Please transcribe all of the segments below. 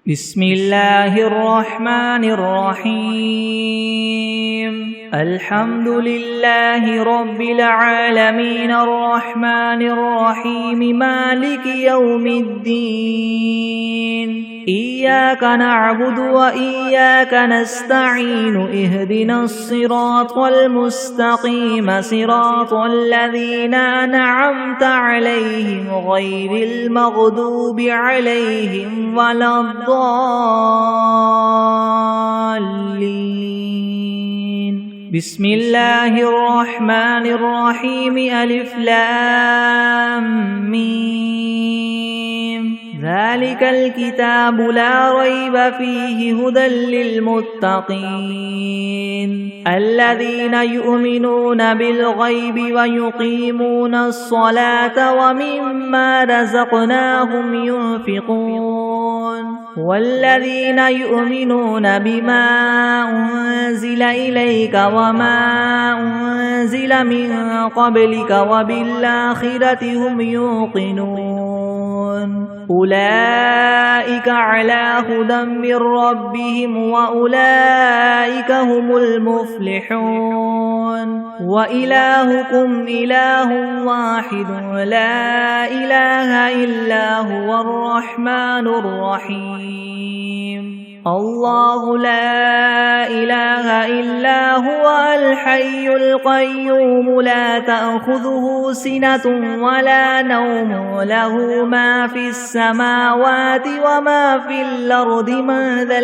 بسم الله الرحمن الرحيم الحمد لله رب العالمين الرحمن الرحيم مالك يوم الدين إياك نعبد وإياك نستعين اهدنا الصراط المستقيم صراط الذين أنعمت عليهم غير المغضوب عليهم ولا الضالين بسم الله الرحمن الرحيم ألف لام ميم ذلك الكتاب لا ريب فيه هدى للمتقين الذين يؤمنون بالغيب ويقيمون الصلاة ومما رزقناهم ينفقون والذين يؤمنون بما أنزل إليك وما أنزل من قبلك وبالآخرة هم يوقنون أولئك على هدى من ربهم وأولئك هم المفلحون وإلهكم إله واحد لا إله إلا هو الرحمن الرحيم الله لا إله إلا هو الحي القيوم لا تأخذه سنة ولا نوم له ما في السماوات وما في الأرض من ذا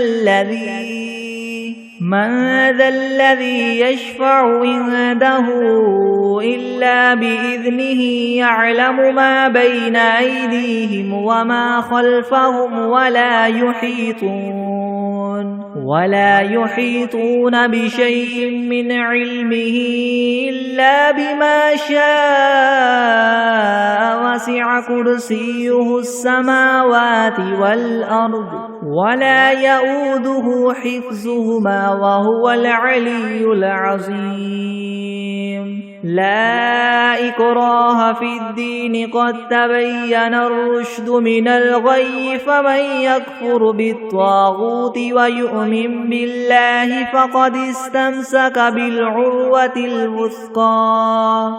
الذي يشفع عنده إلا بإذنه يعلم ما بين أيديهم وما خلفهم ولا يحيطون بشيء من علمه إلا بما شاء وسع كرسيه السماوات والأرض ولا يؤوده حفظهما وهو العلي العظيم لا إكراه في الدين قد تبين الرشد من الغي فمن يكفر بالطاغوت ويؤمن بالله فقد استمسك بالعروة الوثقى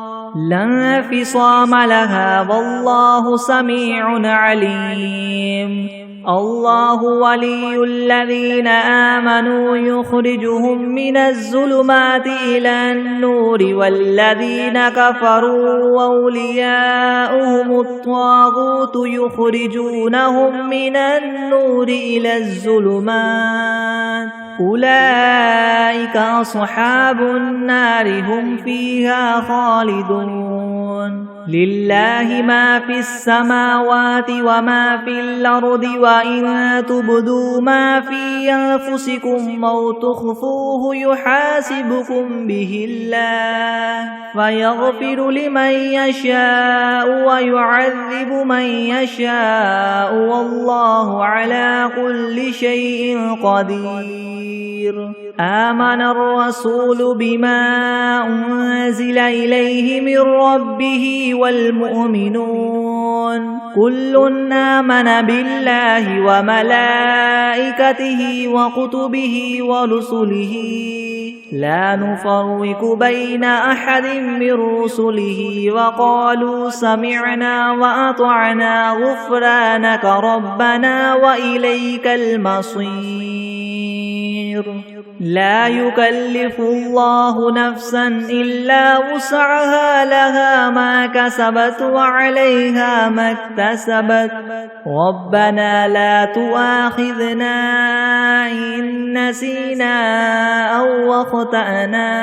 لا انفصام لها والله سميع عليم الله ولي الذين آمنوا يخرجهم من الظلمات إلى النور والذين كفروا أولياؤهم الطاغوت يخرجونهم من النور إلى الظلمات أولئك أصحاب النار هم فيها خالدون لله ما في السماوات وما في الأرض وإن تبدوا ما في أنفسكم أو تخفوه يحاسبكم به الله فيغفر لمن يشاء ويعذب من يشاء والله على كل شيء قدير آمن الرسول بما أنزل إليه من ربه والمؤمنون كل آمن بالله وملائكته وكتبه ورسله لا نفرق بين أحد من رسله وقالوا سمعنا وأطعنا غفرانك ربنا وإليك المصير لا يكلف الله نفسا إلا وسعها لها ما كسبت وعليها ما اكتسبت ربنا لا تؤاخذنا إن نسينا أو أخطأنا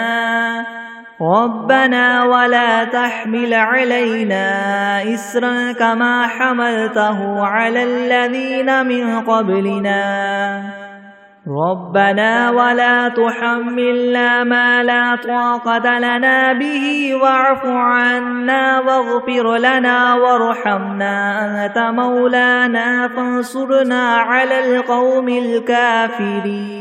ربنا ولا تحمل علينا إسرا كما حملته على الذين من قبلنا ربنا ولا تحملنا ما لا طاقة لنا به واعف عنا واغفر لنا وارحمنا أنت مولانا فانصرنا على القوم الكافرين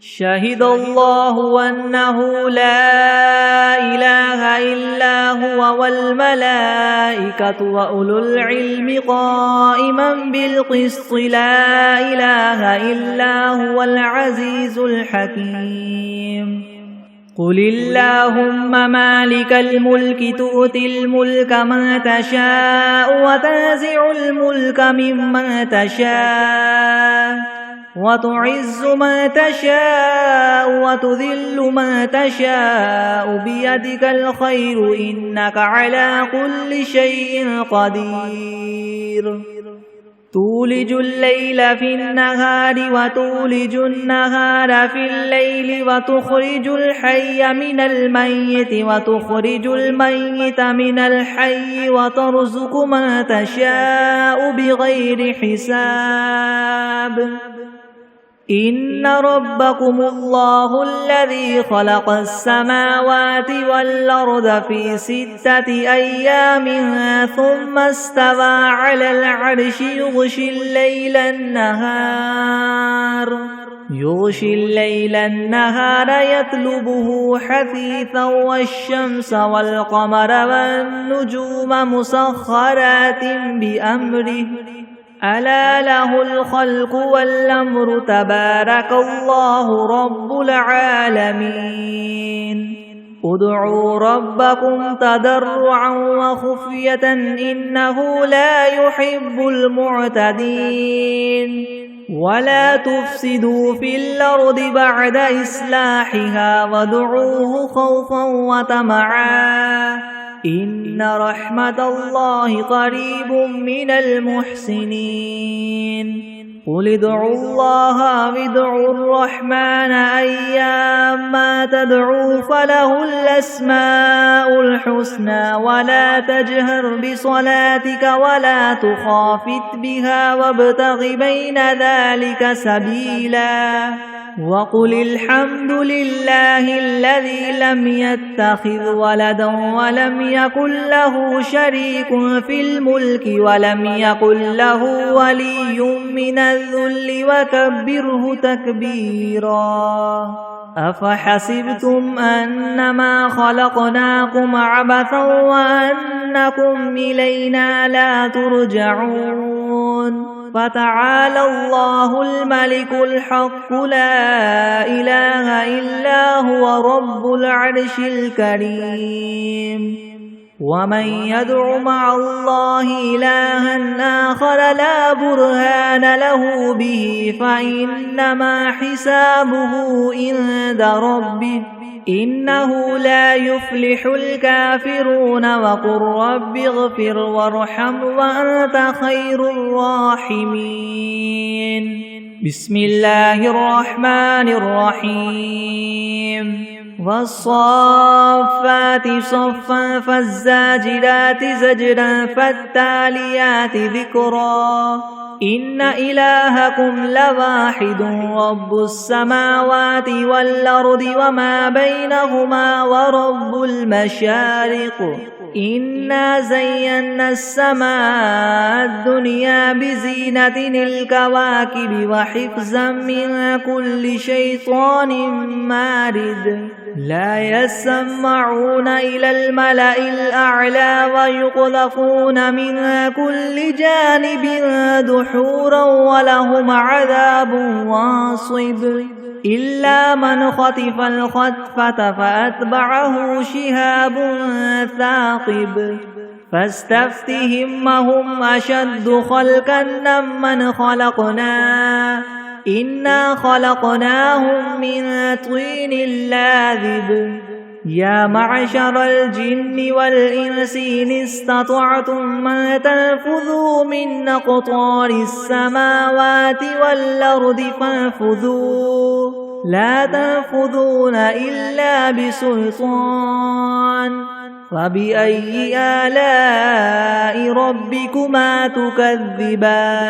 شهد الله أنه لا إله إلا هو والملائكة وأولو العلم قائما بالقسط لا إله إلا هو العزيز الحكيم قل اللهم مالك الملك تؤتي الملك من تشاء وتنزع الملك ممن تشاء وتعز من تشاء وتذل من تشاء بيدك الخير إنك على كل شيء قدير تولج الليل في النهار وتولج النهار في الليل وتخرج الحي من الميت وتخرج الميت من الحي وترزق من تشاء بغير حساب إن ربكم الله الذي خلق السماوات والأرض في 6 أيام ثم استوى على العرش يغشي الليل النهار يطلبه حثيثا والشمس والقمر والنجوم مسخرات بأمره ألا له الخلق والأمر تبارك الله رب العالمين ادعوا ربكم تضرعا وخفية إنه لا يحب المعتدين ولا تفسدوا في الأرض بعد إصلاحها وادعوه خوفا وطمعا إن رحمة الله قريب من المحسنين قل ادعوا الله وادعوا الرحمن أيما تدعوا فله الأسماء الحسنى ولا تجهر بصلاتك ولا تخافت بها وابتغ بين ذلك سبيلا وقل الحمد لله الذي لم يتخذ ولدا ولم يكن له شريك في الملك ولم يكن له ولي من الذل وكبره تكبيرا أفحسبتم أنما خلقناكم عبثا وأنكم إلينا لا ترجعون فتعالى الله الملك الحق لا إله إلا هو رب العرش الكريم ومن يدع مع الله إلها آخر لا برهان له به فإنما حسابه عند ربه إنه لا يفلح الكافرون وقل رب اغفر وارحم وأنت خير الراحمين بسم الله الرحمن الرحيم والصافات صفا فالزاجرات زجرا فالتاليات ذكرا إن إلهكم لواحد رب السماوات والأرض وما بينهما ورب المشارق إنا زينا السماء الدنيا بزينة الكواكب وحفظا من كل شيطان مارد لا يسمعون إلى الملأ الأعلى ويقذفون من كل جانب دحورا ولهم عذاب واصب إلا من خطف الخطفة فأتبعه شهاب ثاقب فاستفتهم هم أشد خلقا ممن خلقنا إنا خلقناهم من طين لاذب يا معشر الجن والإنس إن استطعتم أن تنفذوا من أقطار السماوات والأرض فانفذوا لا تنفذون إلا بسلطان فبأي آلاء ربكما تكذبان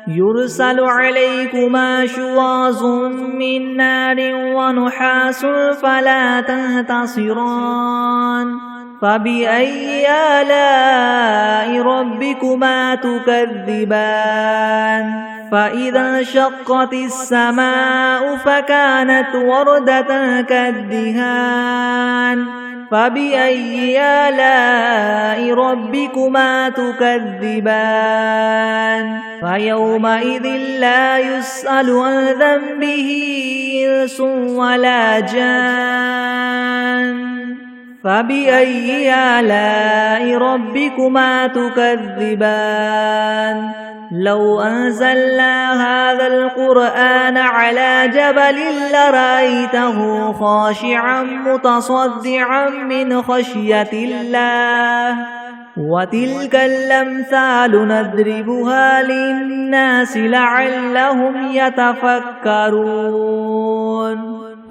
يرسل عليكما شواظ من نار ونحاس فلا تنتصران فبأي آلاء ربكما تكذبان فإذا انشقت السماء فكانت وردة كالدهان فبأي آلاء ربكما تكذبان فيومئذ لا يسأل عن ذنبه إنس ولا جان فبأي آلاء ربكما تكذبان لو أنزلنا هذا القرآن على جبل لرأيته خاشعا متصدعا من خشية الله وتلك الأمثال نضربها للناس لعلهم يتفكرون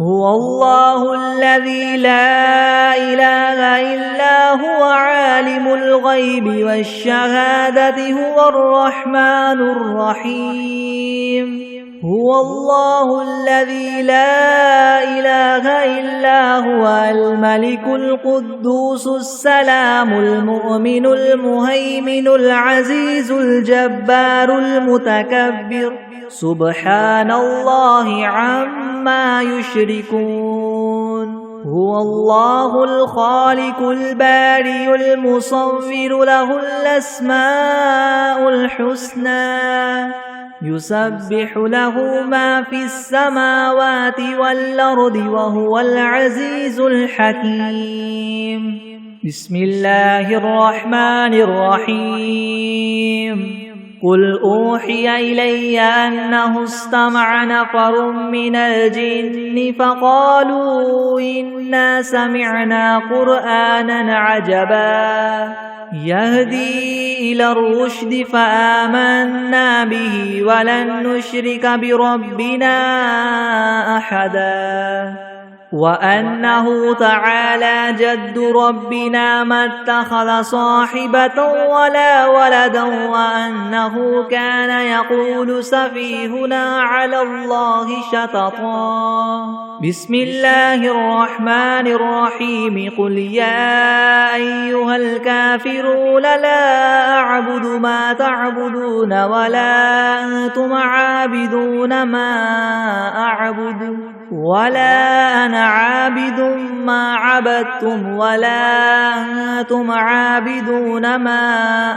هو الله الذي لا إله إلا هو عالم الغيب والشهادة هو الرحمن الرحيم هو الله الذي لا إله إلا هو الملك القدوس السلام المؤمن المهيمن العزيز الجبار المتكبر سبحان الله عما يشركون هو الله الخالق البارئ المصور له الأسماء الحسنى يسبح له ما في السماوات والأرض وهو العزيز الحكيم بسم الله الرحمن الرحيم قل أوحي إلي أنه استمع نفر من الجن فقالوا إنا سمعنا قرآنا عجبا يهدي إلى الرشد فآمنا به ولن نشرك بربنا أحدا وأنه تعالى جد ربنا ما اتخذ صاحبة ولا ولدا وأنه كان يقول سفيهنا على الله شططا بسم الله الرحمن الرحيم قل يا أيها الكافرون لا أعبد ما تعبدون ولا أنتم عابدون ما أعبد ولا أنا عابد ما عبدتم ولا أنتم عابدون ما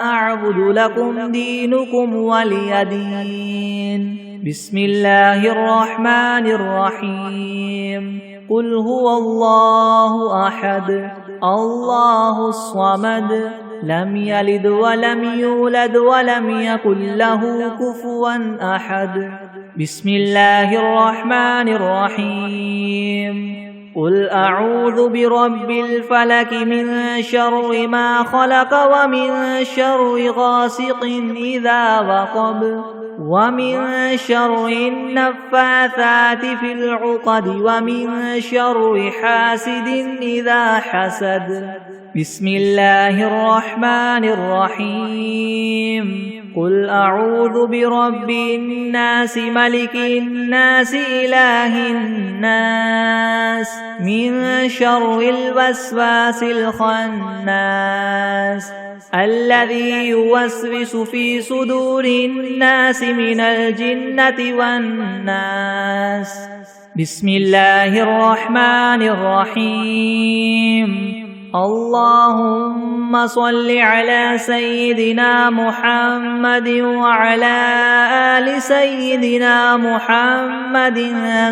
أعبد لكم دينكم ولي دين بسم الله الرحمن الرحيم قل هو الله أحد الله الصمد لم يلد ولم يولد ولم يكن له كفوا أحد بسم الله الرحمن الرحيم قل أعوذ برب الفلك من شر ما خلق ومن شر غاسق إذا وقب ومن شر النفاثات في العقد ومن شر حاسد إذا حسد بسم الله الرحمن الرحيم قل أعوذ برب الناس ملك الناس إله الناس من شر الوسواس الخناس الذي يوسوس في صدور الناس من الجنة والناس بسم الله الرحمن الرحيم اللهم صل على سيدنا محمد وعلى آل سيدنا محمد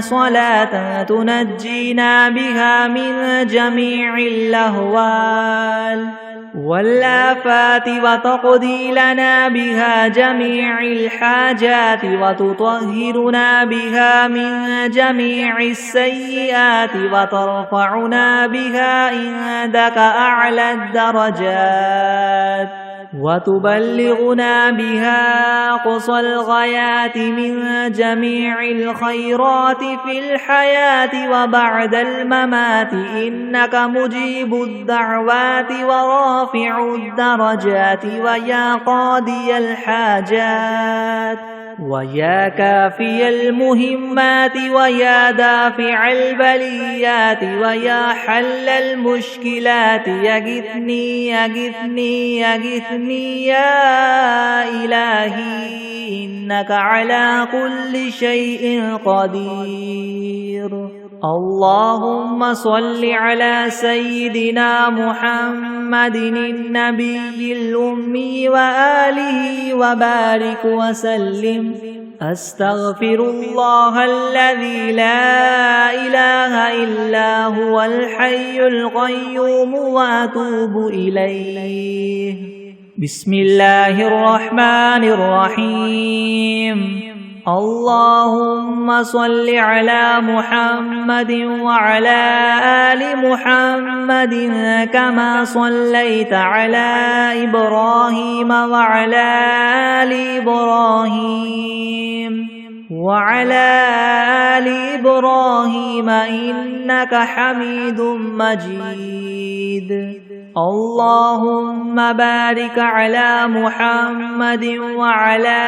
صلاة تنجينا بها من جميع الأهوال والآفات وتقضي لنا بها جميع الحاجات وتطهرنا بها من جميع السيئات وترفعنا بها عندك أعلى الدرجات وتبلغنا بها أقصى الغايات من جميع الخيرات في الحياة وبعد الممات إنك مجيب الدعوات ورافع الدرجات ويا قاضي الحاجات ويا كافي المهمات ويا دافع البليات ويا حل المشكلات يغثني يغثني يغثني يا إلهي إنك على كل شيء قدير. اللهم صل على سيدنا محمد النبي الأمي وآله وبارك وسلم. أستغفر الله الذي لا إله إلا هو الحي القيوم وأتوب إليه. بسم الله الرحمن الرحيم. اللهم صل على محمد وعلى آل محمد كما صليت على إبراهيم وعلى آل إبراهيم إنك حميد مجيد. اللهم بارك على محمد وعلى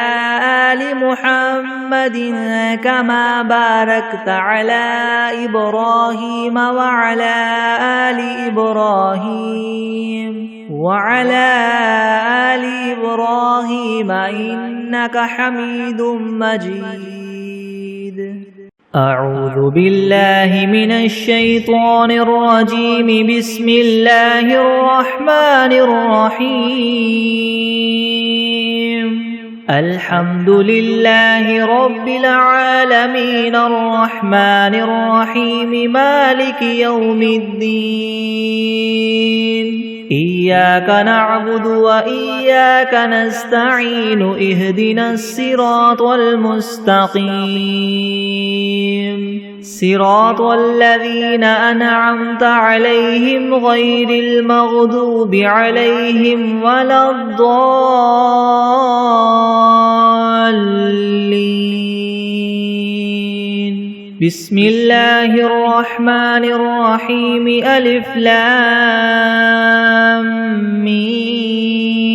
آل محمد كما باركت على إبراهيم وعلى آل إبراهيم إنك حميد مجيد. أعوذ بالله من الشيطان الرجيم. بسم الله الرحمن الرحيم. الحمد لله رب العالمين الرحمن الرحيم مالك يوم الدين. إياك نعبد وإياك نستعين. اهدنا الصراط المستقيم صراط الذين أنعمت عليهم غير المغضوب عليهم ولا الضالين. بسم الله الرحمن الرحيم. ألف لام ميم.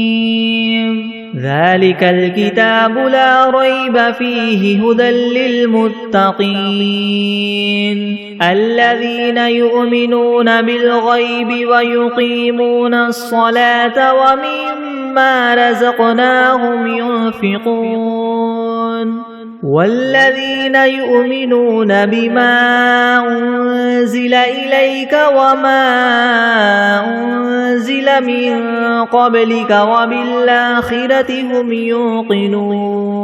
ذلك الكتاب لا ريب فيه هدى للمتقين الذين يؤمنون بالغيب ويقيمون الصلاة ومما رزقناهم ينفقون والذين يؤمنون بما أنزل إليك وما أنزل من قبلك وبالآخرة هم يوقنون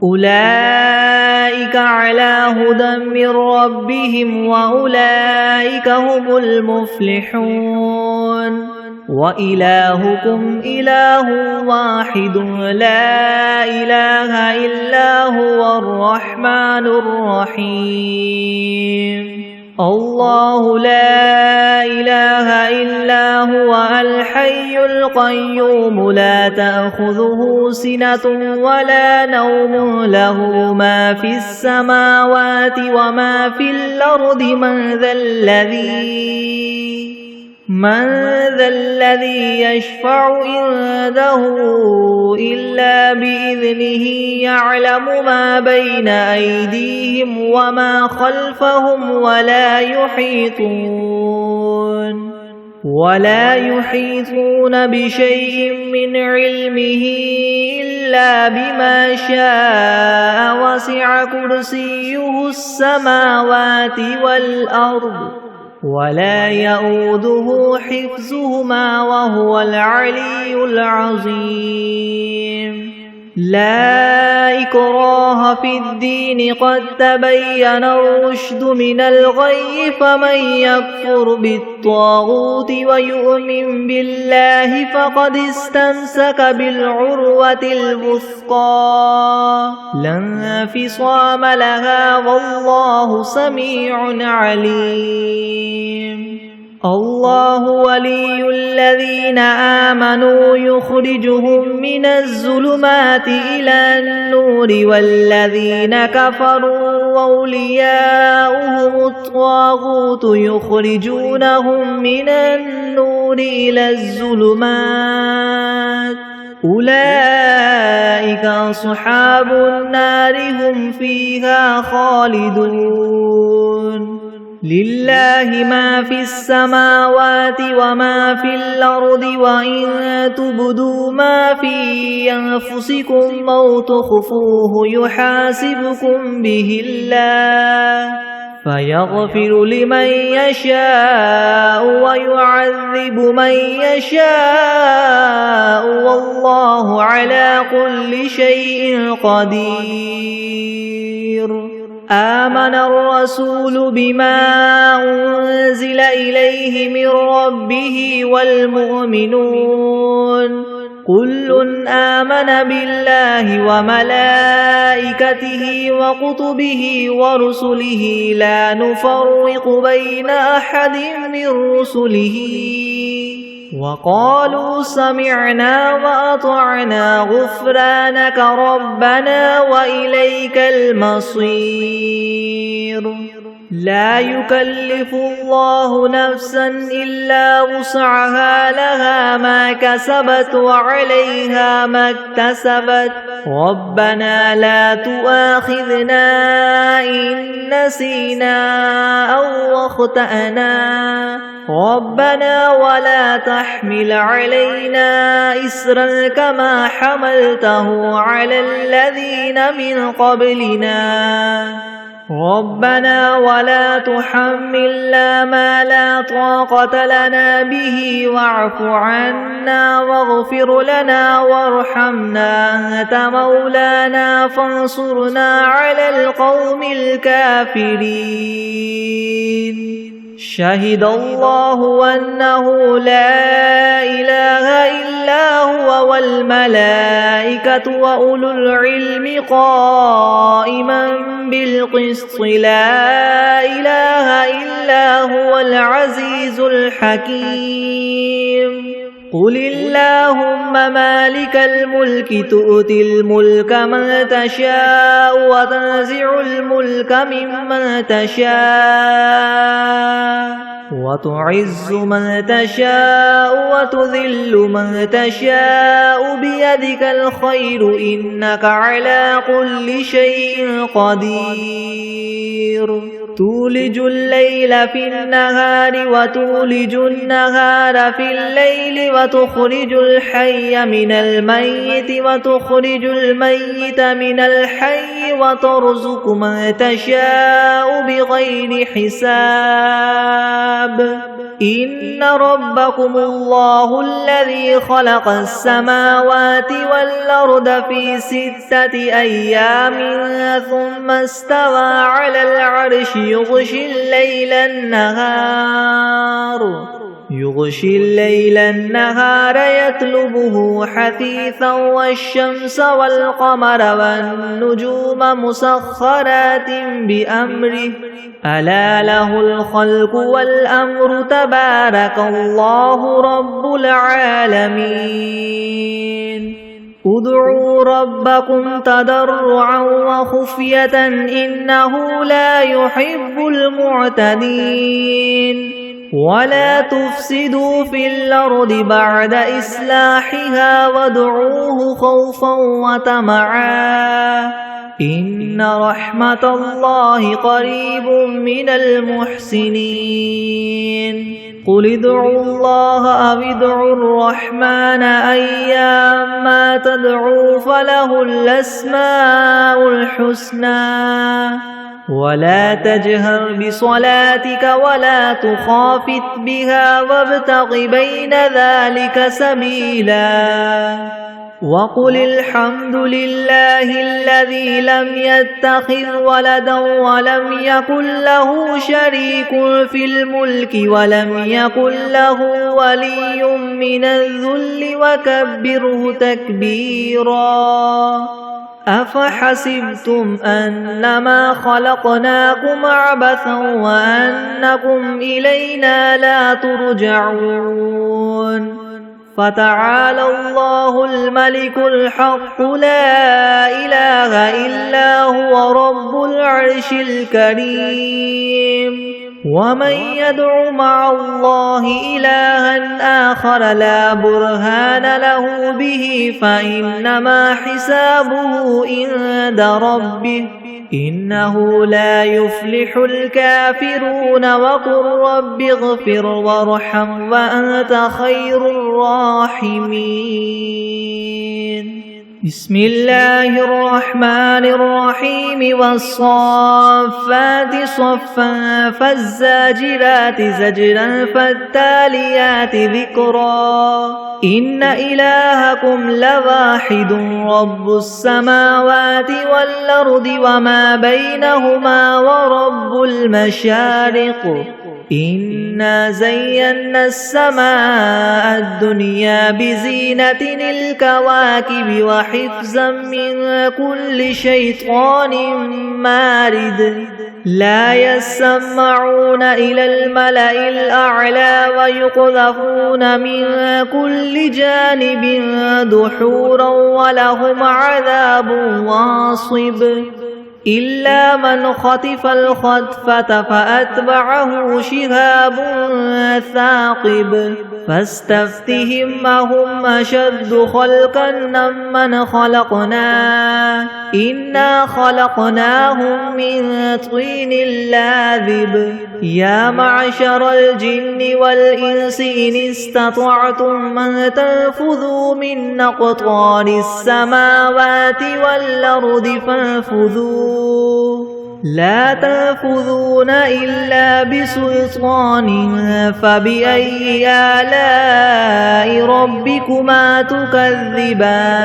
أولئك على هدى من ربهم وأولئك هم المفلحون. وإلهكم إله واحد لا إله إلا هو الرحمن الرحيم. الله لا إله إلا هو الحي القيوم لا تأخذه سنة ولا نوم له ما في السماوات وما في الأرض. من ذا الذي يشفع عنده إلا بإذنه. يعلم ما بين أيديهم وما خلفهم ولا يحيطون بشيء من علمه إلا بما شاء. وسع كرسيه السماوات والأرض ولا يؤوده حفظهما وهو العلي العظيم. لا إكراه في الدين قد تبين الرشد من الغي. فمن يكفر بالطاغوت ويؤمن بالله فقد استمسك بالعروة الوثقى لا انفصام لها والله سميع عليم. الله ولي الذين آمنوا يخرجهم من الظلمات إلى النور والذين كفروا أولياؤهم الطاغوت يخرجونهم من النور إلى الظلمات. أولئك أصحاب النار هم فيها خالدون. لله ما في السماوات وما في الأرض وإن تبدوا ما في أنفسكم أو تخفوه يحاسبكم به الله فيغفر لمن يشاء ويعذب من يشاء والله على كل شيء قدير. آمن الرسول بما أنزل إليه من ربه والمؤمنون كل آمن بالله وملائكته وكتبه ورسله لا نفرق بين أحد من رسله وقالوا سمعنا وأطعنا غفرانك ربنا وإليك المصير. لا يكلف الله نفسا إلا وسعها لها ما كسبت وعليها ما اكتسبت ربنا لا تؤاخذنا إن نسينا أو أخطأنا ربنا ولا تحمل علينا إسرا كما حملته على الذين من قبلنا ربنا ولا تحملنا ما لا طاقة لنا به واعف عنا واغفر لنا وارحمنا أنت مولانا فانصرنا على القوم الكافرين. شهد الله أنه لا إله إلا هو والملائكة وأولو العلم قائما بالقسط لا إله إلا هو العزيز الحكيم. قل اللهم مالك الملك تؤتي الملك من تشاء وتنزع الملك ممن تشاء وتعز من تشاء وتذل من تشاء بيدك الخير إنك على كل شيء قدير. تولج الليل في النهار وتولج النهار في الليل وتخرج الحي من الميت وتخرج الميت من الحي وترزق من تشاء بغير حساب. إن ربكم الله الذي خلق السماوات والأرض في 6 أيام ثم استوى على العرش يغشي الليل النهار يطلبه حثيثا والشمس والقمر والنجوم مسخرات بأمره ألا له الخلق والأمر تبارك الله رب العالمين. ادعوا ربكم تضرعا وخفية إنه لا يحب المعتدين. ولا تفسدوا في الأرض بعد إصلاحها وادعوه خوفا وطمعا إن رحمة الله قريب من المحسنين. قل ادعوا الله أو ادعوا الرحمن أيما تدعوا فله الأسماء الحسنى ولا تجهر بصلاتك ولا تخافت بها وابتغ بين ذلك سبيلا. وقل الحمد لله الذي لم يتخذ ولدا ولم يكن له شريك في الملك ولم يكن له ولي من الذل وكبره تكبيرا. أفحسبتم أنما خلقناكم عبثا وأنكم إلينا لا ترجعون. فتعالى الله الملك الحق لا إله إلا هو رب العرش الكريم. ومن يدع مع الله إلها آخر لا برهان له به فإنما حسابه عند ربه إنه لا يفلح الكافرون وقل رب اغفر وارحم وأنت خير الراحمين بسم الله الرحمن الرحيم والصافات صفا فالزاجرات زجرا فالتاليات ذكرا إن إلهكم لواحد رب السماوات والأرض وما بينهما ورب المشارق إنا زينا السماء الدنيا بزينة الكواكب وحفظا من كل شيطان مارد لا يسمعون إلى الملأ الأعلى ويقذفون من كل جانب دحورا ولهم عذاب واصب إلا من خطف الخطفة فأتبعه شهاب ثاقب فاستفتهم أهم أشد خلقا ممن خلقنا إنا خلقناهم من طين لاذب يا معشر الجن والإنس إن استطعتم أن تنفذوا من أقطار السماوات والأرض فانفذوا لا تنفذون إلا بسلطان فبأي آلاء ربكما تكذبان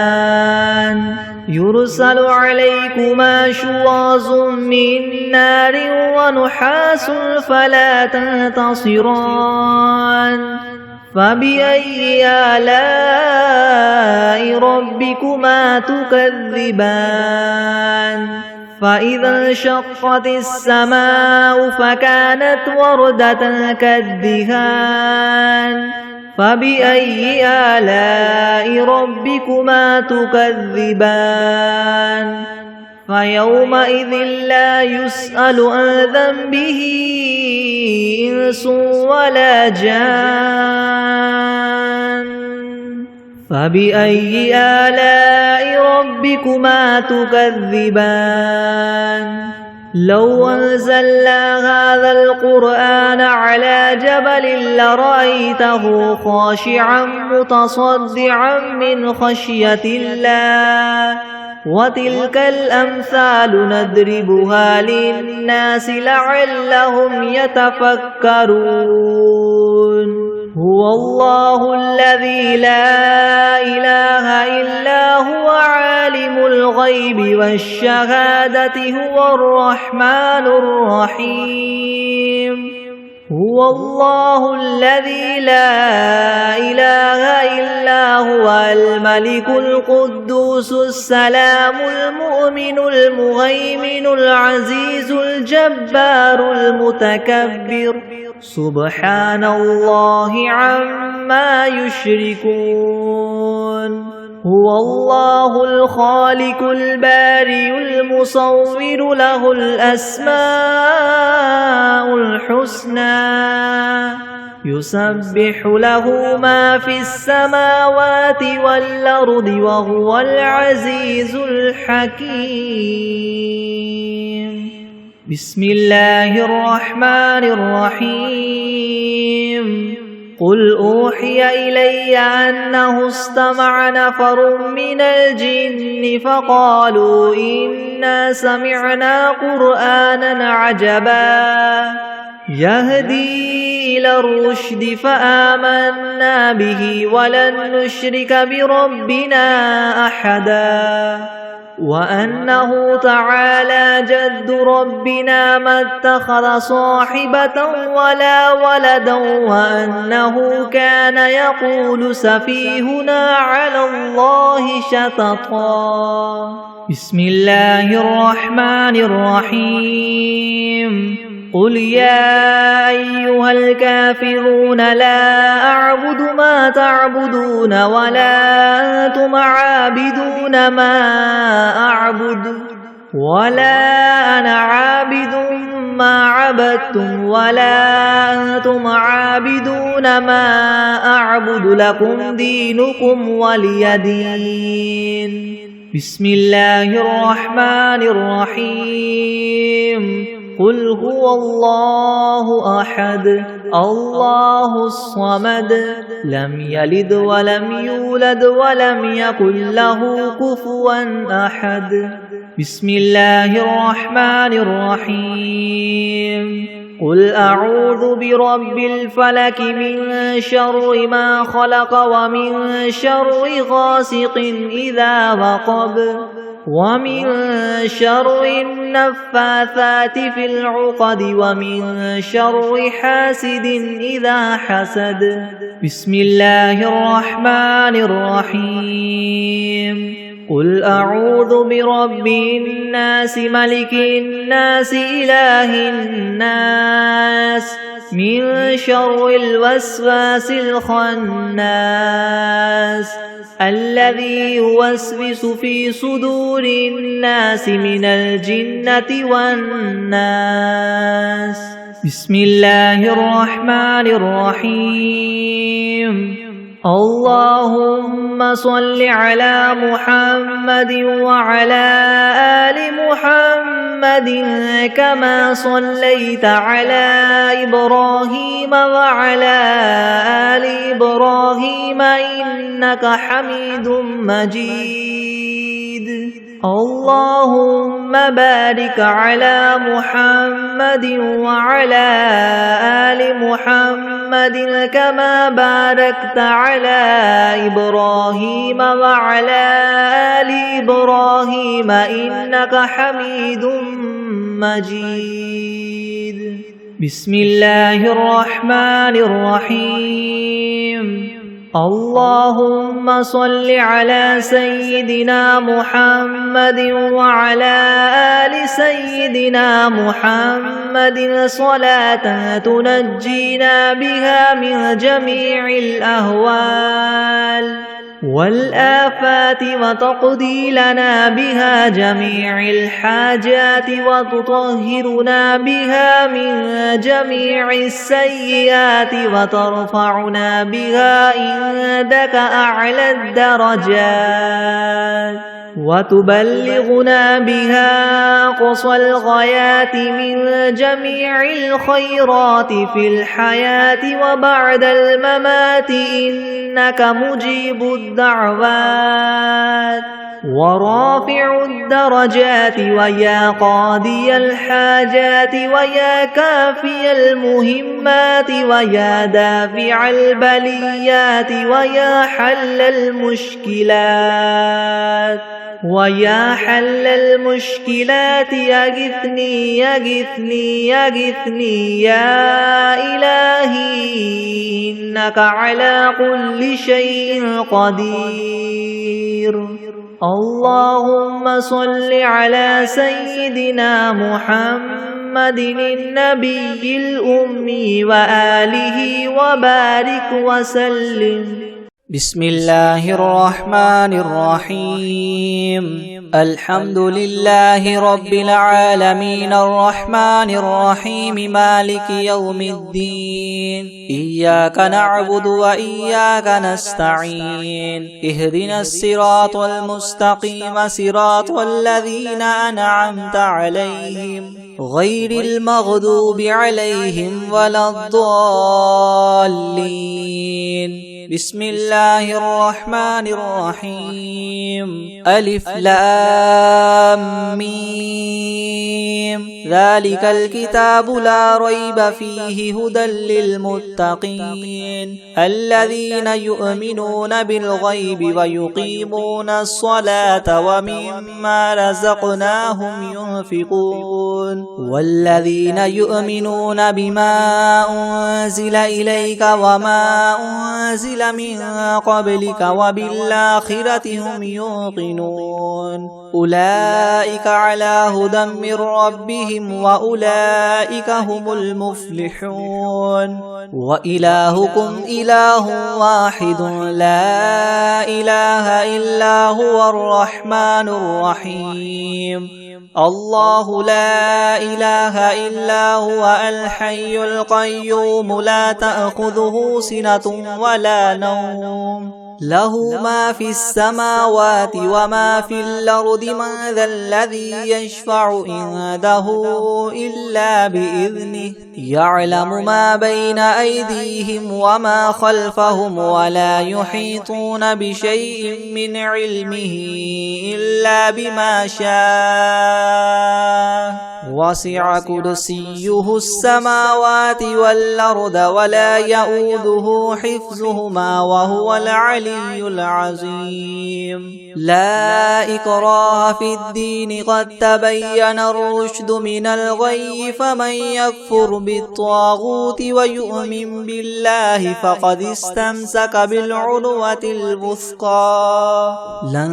يرسل عليكما شواظ من نار ونحاس فلا تنتصران فبأي آلاء ربكما تكذبان فإذا انشقت السماء فكانت وردة كالدهان فبأي آلاء ربكما تكذبان فيومئذ لا يسأل عن ذنبه إنس ولا جان فبأي آلاء ربكما تكذبان لو أنزلنا هذا القرآن على جبل لرأيته خاشعا متصدعا من خشية الله وتلك الأمثال نضربها للناس لعلهم يتفكرون هو الله الذي لا إله إلا هو عالم الغيب والشهادة هو الرحمن الرحيم هو الله الذي لا إله إلا هو الملك القدوس السلام المؤمن المهيمن العزيز الجبار المتكبر سبحان الله عما يشركون هو الله الخالق البارئ المصور له الأسماء الحسنى يسبح له ما في السماوات والأرض وهو العزيز الحكيم بسم الله الرحمن الرحيم قل أوحي إلي أنه استمع نفر من الجن فقالوا إنا سمعنا قرآنا عجبا يهدي إلى الرشد فآمنا به ولن نشرك بربنا أحدا وأنه تعالى جد ربنا ما اتخذ صاحبة ولا ولدا وأنه كان يقول سفيهنا على الله شططا بسم الله الرحمن الرحيم قل يا أيها الكافرون لا أعبد ما تعبدون ولا أنتم عابدون ما أعبد ولا أنا عابد ما عبدتم ولا أنتم عابدون ما أعبد لكم دينكم ولي دين بسم الله الرحمن الرحيم قل هو الله أحد الله الصمد لم يلد ولم يولد ولم يكن له كفوا أحد بسم الله الرحمن الرحيم قل أعوذ برب الفلك من شر ما خلق ومن شر غاسق إذا وقب ومن شر النفاثات في العقد ومن شر حاسد إذا حسد بسم الله الرحمن الرحيم قل أعوذ برب الناس ملك الناس إله الناس من شر الوسواس الخناس الذي يوسوس في صدور الناس من الجنة والناس بسم الله الرحمن الرحيم اللهم صل على محمد وعلى آل محمد كما صليت على إبراهيم وعلى آل إبراهيم إنك حميد مجيد اللهم بارك على محمد وعلى آل محمد كما باركت على إبراهيم وعلى آل إبراهيم إنك حميد مجيد بسم الله الرحمن الرحيم اللهم صل على سيدنا محمد وعلى آل سيدنا محمد صلاة تنجينا بها من جميع الأهوال والآفات وتقضي لنا بها جميع الحاجات وتطهرنا بها من جميع السيئات وترفعنا بها عندك أعلى الدرجات وتبلغنا بها أقصى الغايات من جميع الخيرات في الحياة وبعد الممات إنك مجيب الدعوات ورافع الدرجات ويا قاضي الحاجات ويا كافي المهمات ويا دافع البليات ويا حل المشكلات ويا حل المشكلات يغثني يغثني يغثني يا إلهي إنك على كل شيء قدير اللهم صل على سيدنا محمد النبي الأمي وآله وبارك وسلم بسم الله الرحمن الرحيم الحمد لله رب العالمين الرحمن الرحيم مالك يوم الدين إياك نعبد وإياك نستعين اهدنا الصراط المستقيم صراط الذين أنعمت عليهم غير المغضوب عليهم ولا الضالين بسم الله الرحمن الرحيم ألف لام ميم ذلك الكتاب لا ريب فيه هدى للمتقين الذين يؤمنون بالغيب ويقيمون الصلاة ومما رزقناهم ينفقون والذين يؤمنون بما أنزل إليك وما أنزل من قبلك وبالآخرة هم يوقنون أولئك على هدى من ربهم وأولئك هم المفلحون وإلهكم إله واحد لا إله إلا هو الرحمن الرحيم الله لا إله إلا هو الحي القيوم لا تأخذه سنة ولا نوم له ما في السماوات وما في الأرض من ذا الذي يشفع عنده إلا بإذنه يعلم ما بين أيديهم وما خلفهم ولا يحيطون بشيء من علمه إلا بما شاء وسع كرسيه السماوات والأرض ولا يؤوده حفظهما وهو العلي العظيم لا إكراه في الدين قد تبين الرشد من الغي فمن يكفر بالطاغوت ويؤمن بالله فقد استمسك بالعروة الوثقى لا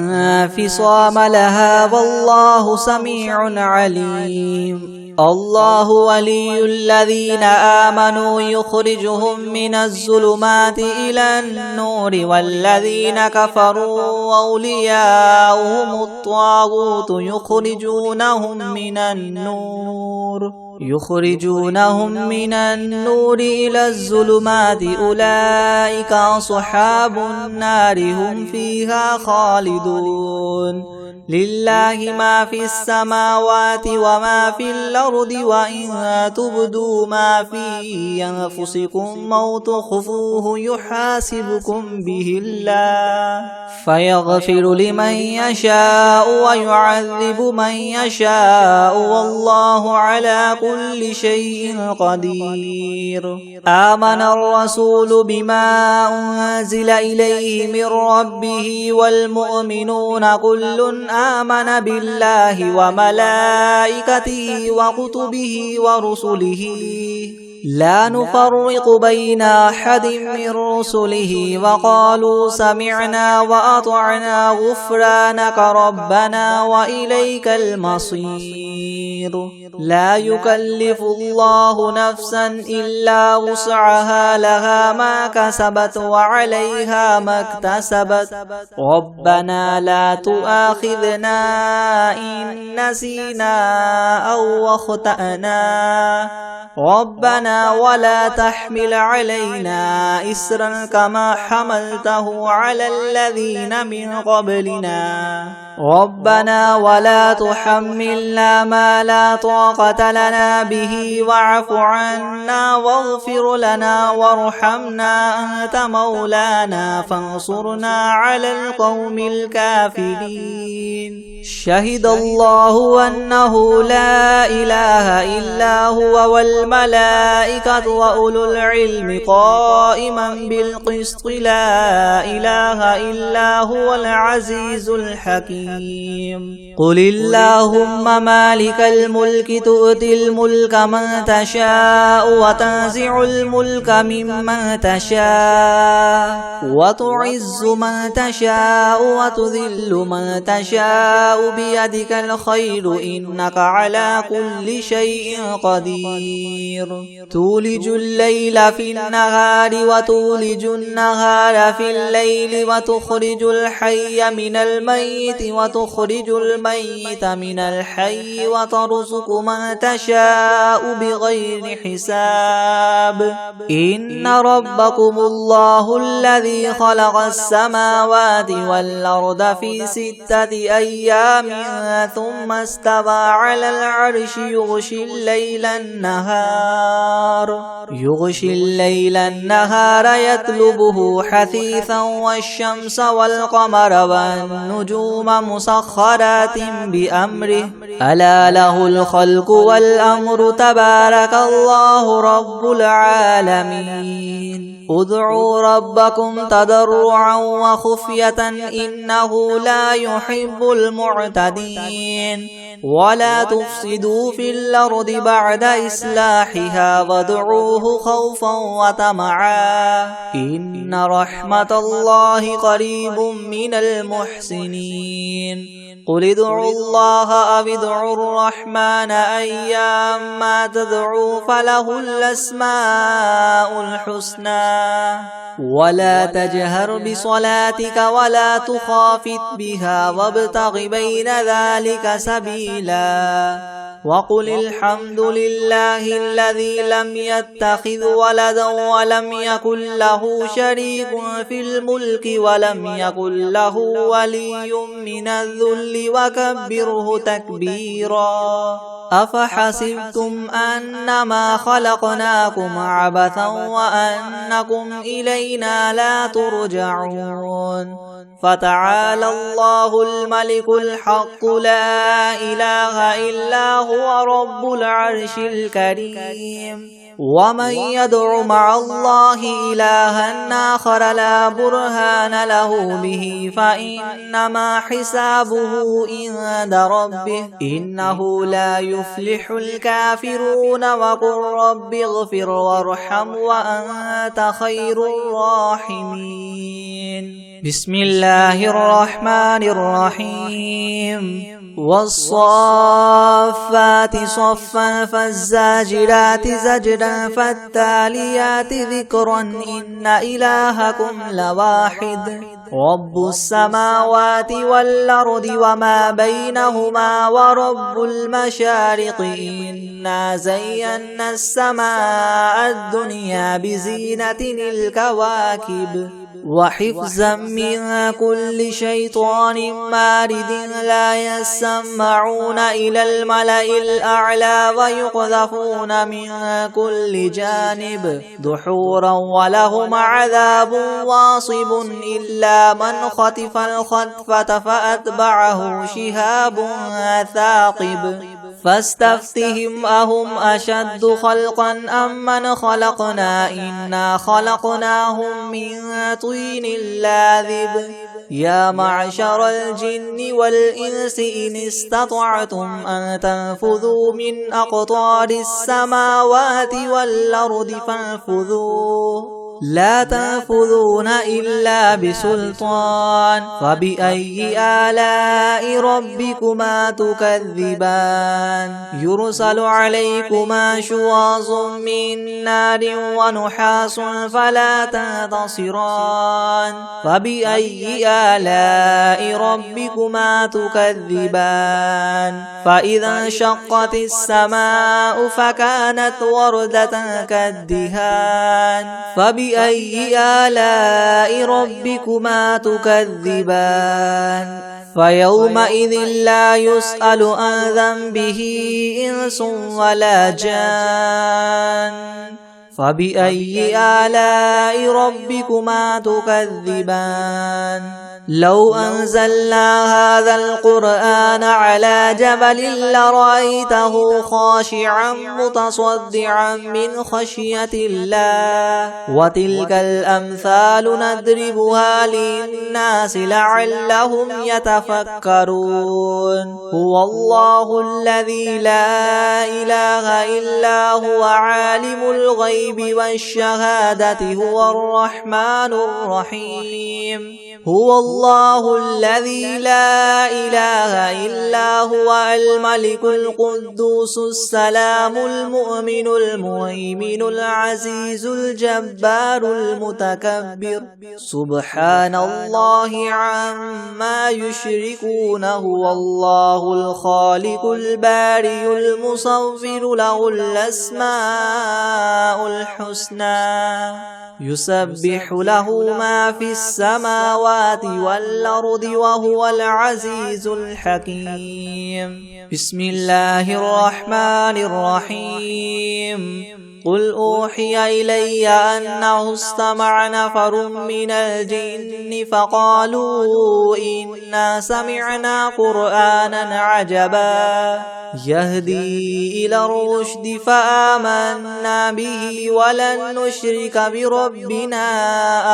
انفصام لها والله سميع عليم الله ولي الذين آمنوا يخرجهم من الظلمات إلى النور والذين كفروا أولياؤهم الطاغوت يخرجونهم من النور إلى الظلمات أولئك أصحاب النار هم فيها خالدون لله ما في السماوات وما في الأرض وإن تبدوا ما في أنفسكم أو تخفوه يحاسبكم به الله فيغفر لمن يشاء ويعذب من يشاء والله على كل شيء قدير آمن الرسول بما أنزل إليه من ربه والمؤمنون كل آمن بالله وملائكته وكتبه ورسله لا نفرق بين أحد من رسله وقالوا سمعنا وأطعنا غفرانك ربنا وإليك المصير لا يكلف الله نفسا إلا وسعها لها ما كسبت وعليها ما اكتسبت ربنا لا تؤاخذنا إن نسينا أو أخطأنا ربنا ولا تحمل علينا إسرا كما حملته على الذين من قبلنا ربنا ولا تحملنا ما لا طاقة لنا به واعف عنا واغفر لنا وارحمنا أنت مولانا فانصرنا على القوم الكافرين شهد الله أنه لا إله إلا هو والملائكة وأولو العلم قائما بالقسط لا إله إلا هو العزيز الحكيم قل اللهم مالك الملك تؤتي الملك من تشاء وتنزع الملك ممن تشاء وتعز من تشاء وتذل من تشاء بيدك الخير إنك على كل شيء قدير تولج الليل في النهار وتولج النهار في الليل وتخرج الحي من الميت وتخرج الميت من الحي وترزق من تشاء بغير حساب إن ربكم الله الذي خلق السماوات والأرض في 6 أيام ثم استوى على العرش يغشي الليل النهار يطلبه حثيثا والشمس والقمر والنجوم مسخرات بأمره ألا له الخلق والأمر تبارك الله رب العالمين ادعوا ربكم تضرعا وخفية إنه لا يحب المعتدين ولا تفسدوا في الأرض بعد إصلاحها وادعوه خوفا وطمعا إن رحمة الله قريب من المحسنين قل ادعوا الله أو ادعوا الرحمن أيما تدعوا فله الأسماء الحسنى ولا تجهر بصلاتك ولا تخافت بها وابتغ بين ذلك سبيلا وقل الحمد لله الذي لم يتخذ ولدا ولم يكن له شريك في الملك ولم يكن له ولي من الذل وكبره تكبيرا أفحسبتم أنما خلقناكم عبثا وأنكم إلينا لا ترجعون فتعالى الله الملك الحق لا إله إلا هو رب العرش الكريم ومن يدع مع الله إلها آخر لا برهان له به فإنما حسابه عند ربه إنه لا يفلح الكافرون وقل رب اغفر وارحم وأنت خير الراحمين بسم الله الرحمن الرحيم والصافات صفا فالزاجرات زجرا فالتاليات ذكرا إن إلهكم لواحد رب السماوات والأرض وما بينهما ورب المشارق إنا زينا السماء الدنيا بزينة الكواكب وحفظا من كل شيطان مارد لا يسمعون إلى الملأ الأعلى ويقذفون من كل جانب دحورا ولهم عذاب واصب إلا من خطف الخطفة فأتبعه شهاب ثاقب فاستفتهم أهم أشد خلقا أم من خلقنا إنا خلقناهم من طين لاذب يا معشر الجن والإنس إن استطعتم أن تنفذوا من أقطار السماوات والأرض فانفذوا لا تنفذون إلا بسلطان فبأي آلاء ربكما تكذبان يرسل عليكما شواظ من نار ونحاس فلا تنتصران فبأي آلاء ربكما تكذبان فإذا انشقت السماء فكانت وردة كالدهان فبأي آلاء ربكما تكذبان فيومئذ لا يسأل عن ذنبه إنس ولا جان فبأي آلاء ربكما تكذبان لو أنزلنا هذا القرآن على جبل لرأيته خاشعا متصدعا من خشية الله وتلك الأمثال نضربها للناس لعلهم يتفكرون هو الله الذي لا إله إلا هو عالم الغيب والشهادة هو الرحمن الرحيم هو الله الذي لا إله إلا هو الملك القدوس السلام المؤمن المهيمن العزيز الجبار المتكبر سبحان الله عما يشركون هو الله الخالق البارئ المصور له الأسماء الحسنى يسبح له ما في السماوات والأرض وهو العزيز الحكيم بسم الله الرحمن الرحيم قل أوحي إلي أنه استمع نفر من الجن فقالوا إنا سمعنا قرآنا عجبا يهدي إلى الرشد فآمنا به ولن نشرك بربنا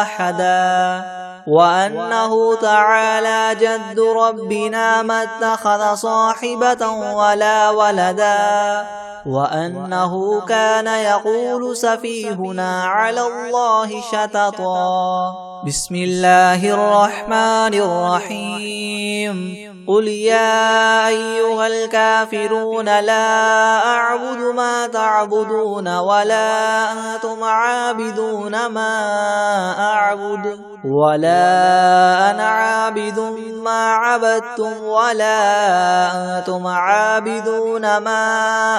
أحدا وأنه تعالى جد ربنا ما اتخذ صاحبة ولا ولدا وأنه كان يقول سفيهنا على الله شططا بسم الله الرحمن الرحيم قل يا أيها الكافرون لا أعبد ما تعبدون ولا أنتم عابدون ما أعبد ولا أنا عابد ما عبدتم ولا أنتم عابدون ما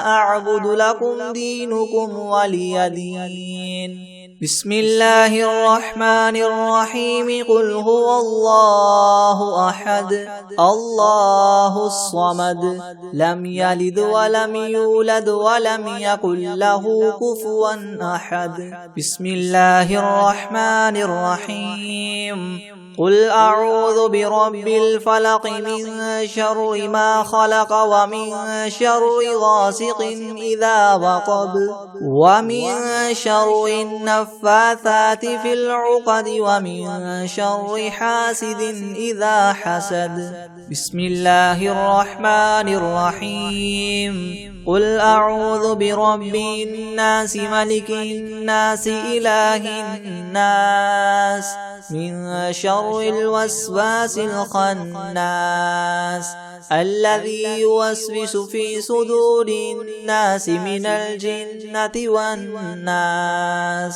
أعبد لكم دينكم ولي دين بسم الله الرحمن الرحيم قل هو الله أحد الله الصمد لم يلد ولم يولد ولم يكن له كفوا أحد بسم الله الرحمن الرحيم قل أعوذ برب الفلق من شر ما خلق ومن شر غاسق إذا وقب ومن شر النفاثات في العقد ومن شر حاسد إذا حسد بسم الله الرحمن الرحيم قل أعوذ برب الناس ملك الناس إله الناس من شر الوسواس الخناس الذي يوسوس في صدور الناس من الجنة والناس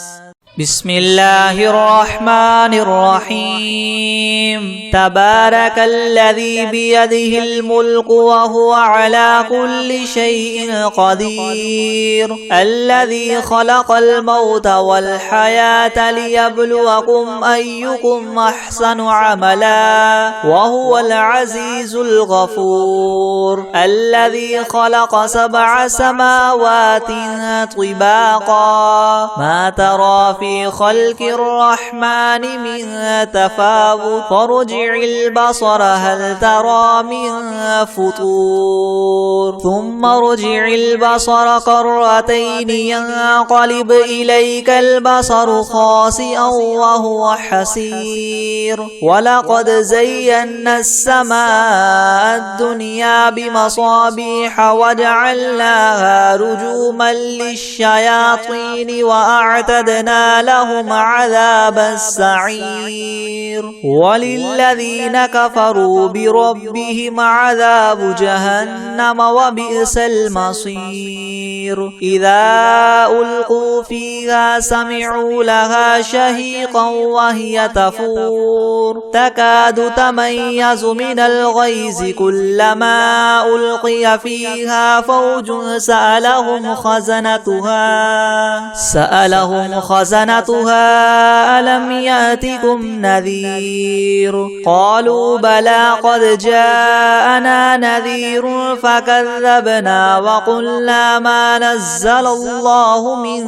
بسم الله الرحمن الرحيم تبارك الذي بيده الملك وهو على كل شيء قدير الذي خلق الموت والحياة ليبلوكم أيكم أحسن عملا وهو العزيز الغفور الذي خلق 7 سماوات طباقا ما ترى في خلق الرحمن من تفاوت فارجع البصر هل ترى من فطور ثم ارجع البصر كرتين ينقلب إليك البصر خاسئا وهو حسير ولقد زينا السماء الدنيا بمصابيح وجعلناها رجوما للشياطين وأعتدنا لهم عذاب السعير وللذين كفروا بربهم عذاب جهنم وبئس المصير إذا ألقوا فيها سمعوا لها شهيقا وهي تفور تكاد تميز من الغيظ كلما ألقي فيها فوج سألهم خزنتها ألم يأتكم نذير قالوا بلى قد جاءنا نذير فكذبنا وقلنا ما نزل الله من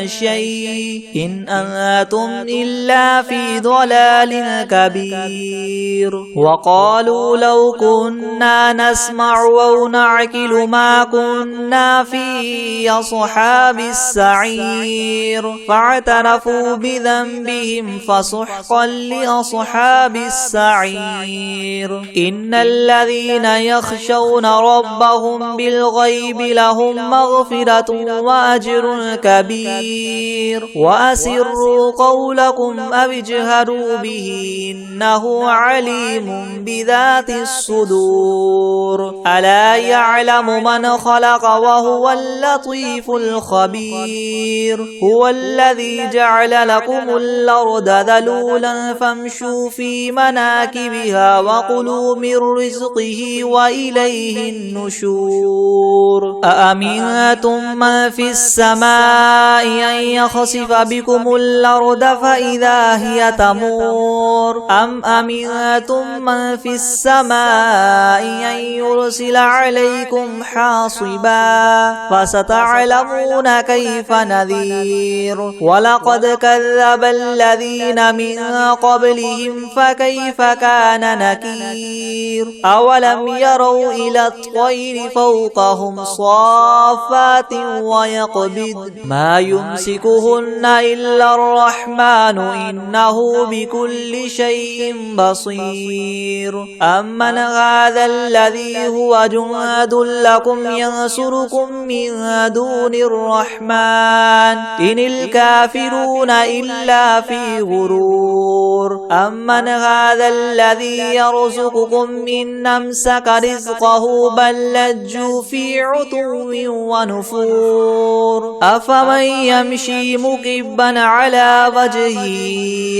شيء إن أنتم إلا في ضلال كبير وقالوا لو كنا نسمع أو نعقل ما كنا في أصحاب السعير فاعترفوا بذنبهم فسحقا لأصحاب السعير إن الذين يخشون ربهم بالغيب لهم مغفرة وأجر كبير وأسروا قولكم أو اجهروا به إنه عليم بذات الصدور ألا يعلم من خلق وهو اللطيف الخبير هو الذي جعل لكم الأرض ذلولا فامشوا في مناكبها وكلوا من رزقه وإليه النشور أأمنتم من في السماء أن يخسف بكم الأرض فإذا هي تمور أم أمنتم من في السماء أن يرسل عليكم حاصبا فستعلمون كيف نذير ولقد كذب الذين من قبلهم فكيف كان نكير أولم يروا إلى الطير فوقهم صافات ويقبض ما يمسكهن إلا الرحمن إنه بكل شيء بصير أمن هذا الذي هو جند لكم ينصركم من دون الرحمن إن الكافرون إلا في غرور أمن هذا الذي يرزقكم إن أمسك رزقه بل لجوا في عتو ونفور أفمن يمشي مكبا على وجهه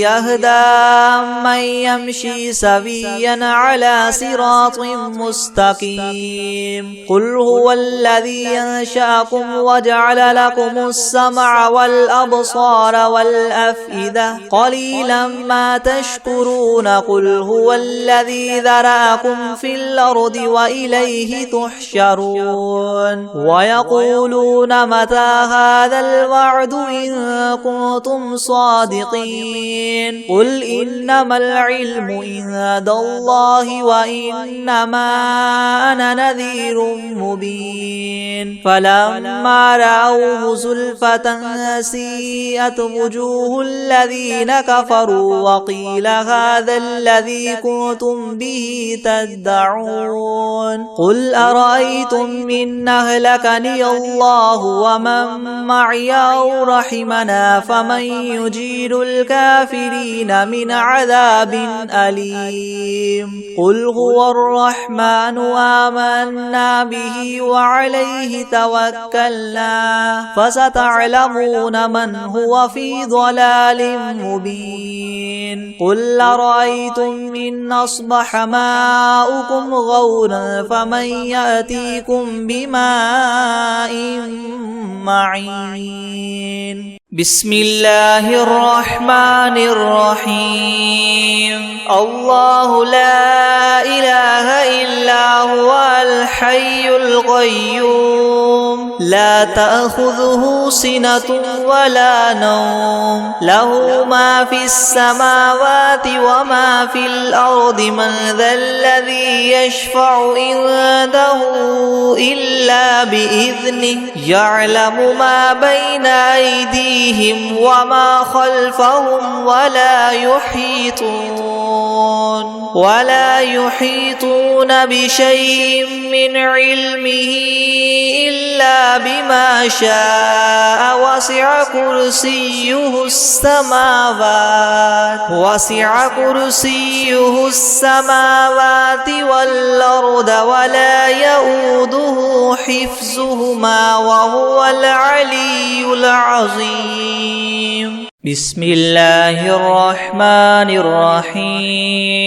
يهدى من يمشي سويا على صراط مستقيم قل هو الذي أنشأكم وجعل لكم السمع والأبصار والأفئدة قليلا ما تشكرون قل هو الذي ذرأكم في الأرض وإليه تحشرون ويقولون متى هذا الوعد إن كنتم صادقين قل إنما العلم عند الله وإنما أنا نذير مبين فلما رأوه زلفة سيئت وجوه الذين كفروا وقيل هذا الذي كنتم به تدعون قل أرأيتم إن أهلكني الله ومن معي أو رحمنا فمن يجير الكافرين من عذاب أليم قل هو الرحمن آمنا به وعليه توكلنا فستعلمون من هو في ضلال مبين قل أرأيتم إن أصبح ماؤكم غورا فمن يأتيكم بماء معين بسم الله الرحمن الرحيم الله لا إله إلا هو الحي القيوم لا تأخذه سنة ولا نوم له ما في السماوات وما في الأرض من ذا الذي يشفع عنده إلا بإذنه يعلم ما بين أيديهم وما خلفهم ولا يحيطون بشيء من علمه إلا بما شاء وسع كرسيه السماوات والأرض ولا يؤوده حفظهما وهو العلي العظيم بسم الله الرحمن الرحيم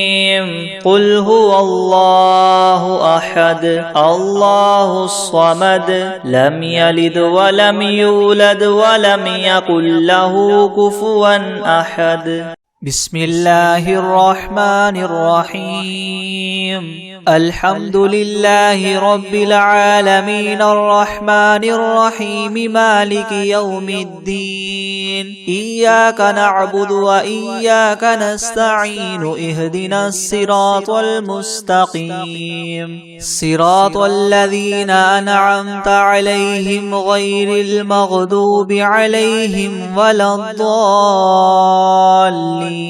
قل هو الله أحد الله الصمد لم يلد ولم يولد ولم يكن له كفوا أحد بسم الله الرحمن الرحيم الحمد لله رب العالمين الرحمن الرحيم مالك يوم الدين إياك نعبد وإياك نستعين اهدنا الصراط المستقيم صراط الذين أنعمت عليهم غير المغضوب عليهم ولا الضالين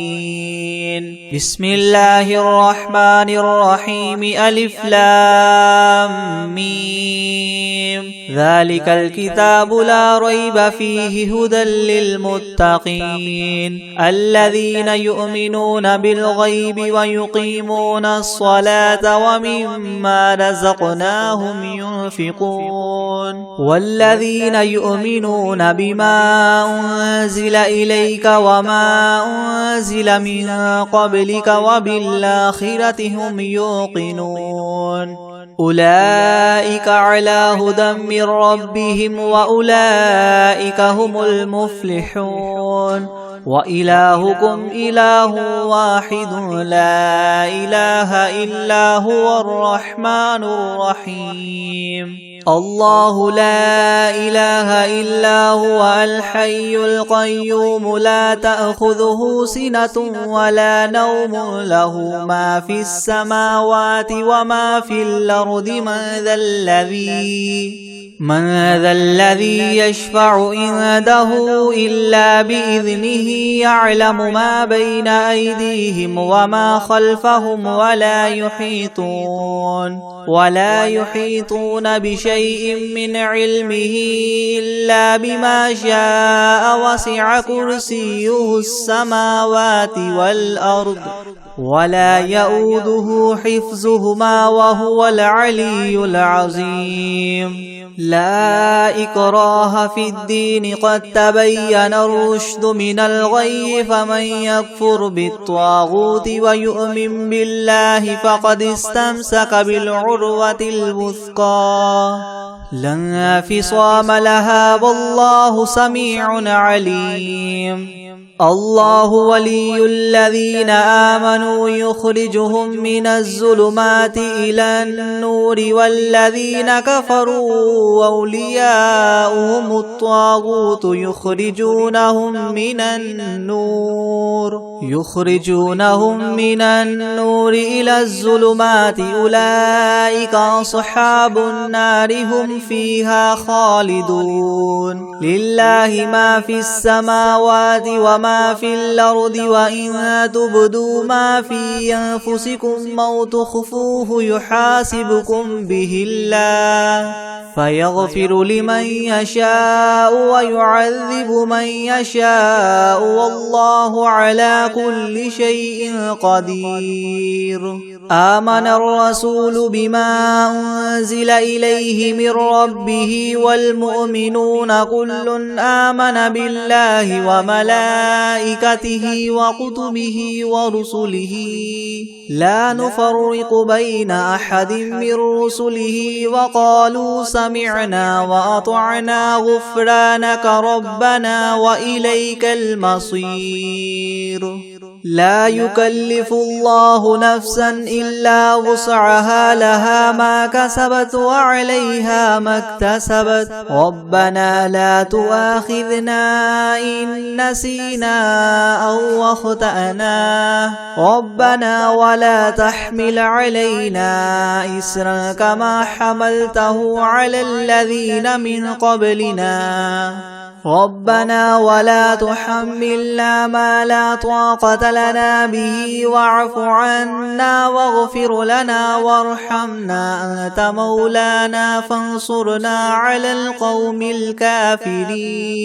بسم الله الرحمن الرحيم ألف لام ميم ذلك الكتاب لا ريب فيه هدى للمتقين الذين يؤمنون بالغيب ويقيمون الصلاة ومما رزقناهم ينفقون والذين يؤمنون بما أنزل إليك وما أنزل من قبلك وبالآخرة هم يوقنون أولئك على هدى من ربهم وأولئك هم المفلحون وإلهكم إله واحد لا إله إلا هو الرحمن الرحيم الله لا إله إلا هو الحي القيوم لا تأخذه سنة ولا نوم له ما في السماوات وما في الأرض من ذا الذي يشفع عنده إلا بإذنه يعلم ما بين أيديهم وما خلفهم ولا يحيطون بشيء من علمه إلا بما شاء وسع كرسيه السماوات والأرض ولا يؤوده حفظهما وهو العلي العظيم لا إكراه في الدين قد تبين الرشد من الغي فمن يكفر بالطاغوت ويؤمن بالله فقد استمسك بالعروة الوثقى لا انفصام لها والله سميع عليم الله ولي الذين آمنوا يخرجهم من الظلمات إلى النور والذين كفروا أولياؤهم الطاغوت يخرجونهم من النور إلى الظلمات أولئك أصحاب النار هم فيها خالدون لله ما في السماوات وما في الأرض وإن تبدوا ما في أنفسكم أو تخفوه يحاسبكم به الله فيغفر لمن يشاء ويعذب من يشاء والله على كل شيء قدير آمن الرسول بما أنزل إليه من ربه والمؤمنون كل آمن بالله وملائكته وكتبه ورسله لا نفرق بين أحد من رسله وقالوا سمعنا وأطعنا غفرانك ربنا وإليك المصير لا يكلف الله نفسا إلا وسعها لها ما كسبت وعليها ما اكتسبت ربنا لا تؤاخذنا إن نسينا أو أخطأنا ربنا ولا تحمل علينا إسرا كما حملته على الذين من قبلنا ربنا ولا تحملنا ما لا طاقة لنا به واعف عنا واغفر لنا وارحمنا أنت مولانا فانصرنا على القوم الكافرين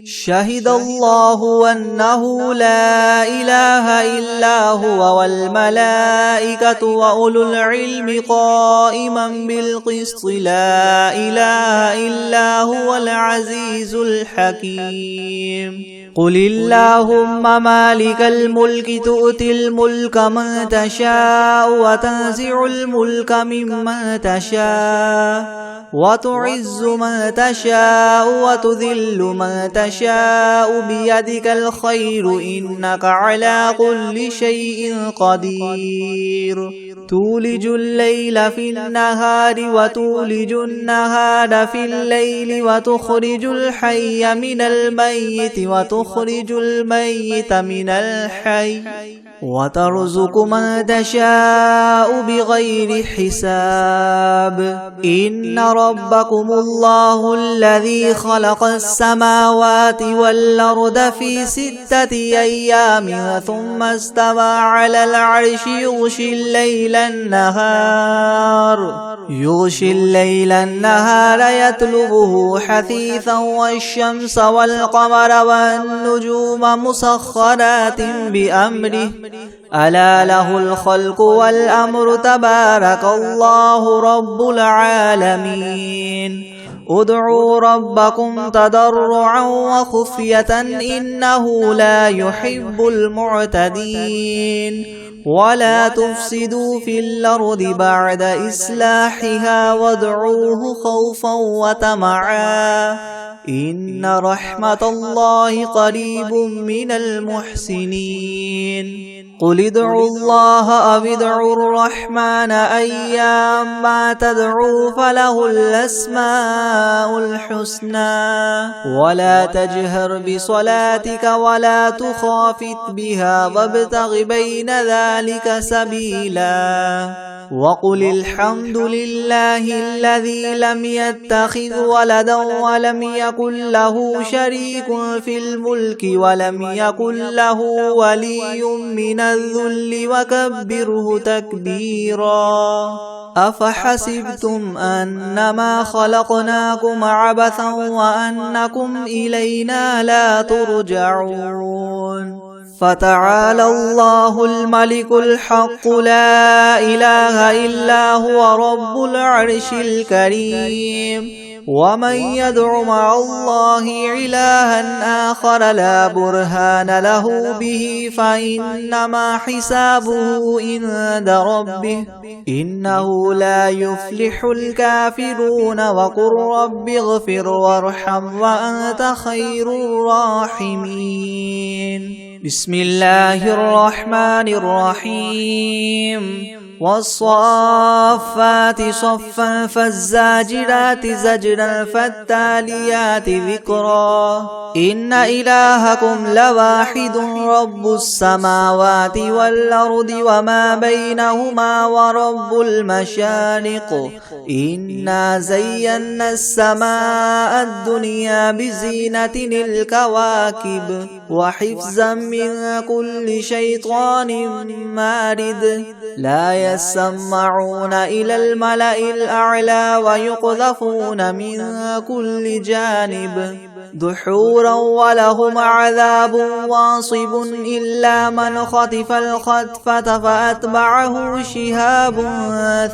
شهد الله أنه لا إله إلا هو والملائكة وأولو العلم قائما بالقسط لا إله إلا هو العزيز الحكيم قل اللهم مالك الملك تؤتي الملك من تشاء وتنزع الملك ممن تشاء وتعز من تشاء وتذل من تشاء بيدك الخير إنك على كل شيء قدير تولج الليل في النهار وتولج النهار في الليل وتخرج الحي من الميت وتخرج الميت من الحي وترزق من تشاء بغير حساب إن ربكم الله الذي خلق السماوات والأرض في 6 أيام ثم استوى على العرش يغشي الليل النهار يطلبه حثيثا والشمس والقمر والنجوم مسخرات بأمره ألا له الخلق والأمر تبارك الله رب العالمين ادعوا ربكم تضرعا وخفية إنه لا يحب المعتدين ولا تفسدوا في الأرض بعد إصلاحها وادعوه خوفا وطمعا إن رحمة الله قريب من المحسنين قل ادعوا الله أو ادعوا الرحمن أيما تدعوا فله الأسماء الحسنى ولا تجهر بصلاتك ولا تخافت بها وابتغ بين ذلك سبيلا وقل الحمد لله الذي لم يتخذ ولدا ولم يكن له شريك في الملك ولم يكن له ولي من الذل وكبره تكبيرا أفحسبتم أنما خلقناكم عبثا وأنكم إلينا لا ترجعون فتعالى الله الملك الحق لا إله إلا هو رب العرش الكريم ومن يدع مع الله إلها آخر لا برهان له به فإنما حسابه عند ربه إنه لا يفلح الكافرون وقل رب اغفر وارحم وأنت خير الراحمين بسم الله الرحمن الرحيم والصافات صفا فالزاجرات زجرا فالتاليات ذكرا إن إلهكم لواحد رب السماوات والأرض وما بينهما ورب المشارق إنا زينا السماء الدنيا بزينة الكواكب وحفظا من كل شيطان مارد لا يسمعون إلى الملأ الأعلى ويقذفون من كل جانب دحورا ولهم عذاب واصب إلا من خطف الخطفة فأتبعه شهاب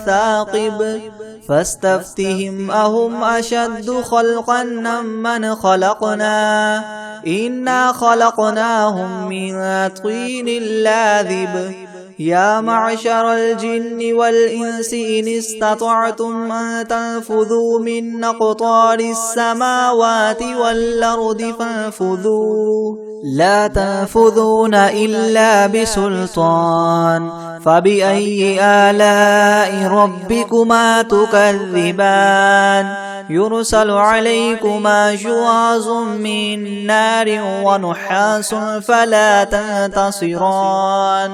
ثاقب فاستفتهم أهم أشد خلقا من خلقنا إنا خلقناهم من طين لاذب يا معشر الجن والإنس إن استطعتم أن تنفذوا من أقطار السماوات والأرض فانفذوا لا تنفذون إلا بسلطان فبأي آلاء ربكما تكذبان يرسل عليكما شواظ من نار ونحاس فلا تنتصران